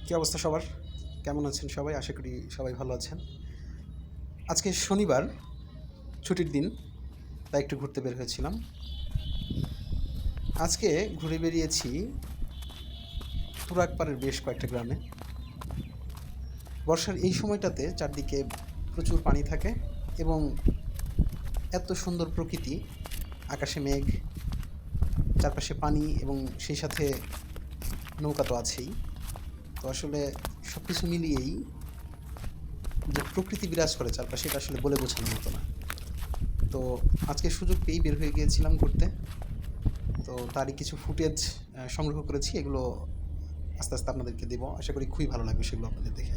কী অবস্থা সবার? কেমন আছেন সবাই? আশা করি সবাই ভালো আছেন। আজকে শনিবার, ছুটির দিন, তাই একটু ঘুরতে বের হয়েছিলাম। আজকে ঘুরে বেরিয়েছি তুরাগপাড়ের বেশ কয়েকটা গ্রামে। বর্ষার এই সময়টাতে চারদিকে প্রচুর পানি থাকে এবং এত সুন্দর প্রকৃতি, আকাশে মেঘ, চারপাশে পানি এবং সেই সাথে নৌকা তো আছেই। তো আসলে সব কিছু মিলিয়েই যে প্রকৃতি বিরাজ করে চারপাশে, এটা আসলে বলে বোঝানোর মতো না। তো আজকে সুযোগ পেয়েই বের হয়ে গিয়েছিলাম ঘুরতে। তো তারই কিছু ফুটেজ সংগ্রহ করেছি। এগুলো আস্তে আস্তে আপনাদেরকে দেবো। আশা করি খুবই ভালো লাগবে সেগুলো আপনাদের দেখে।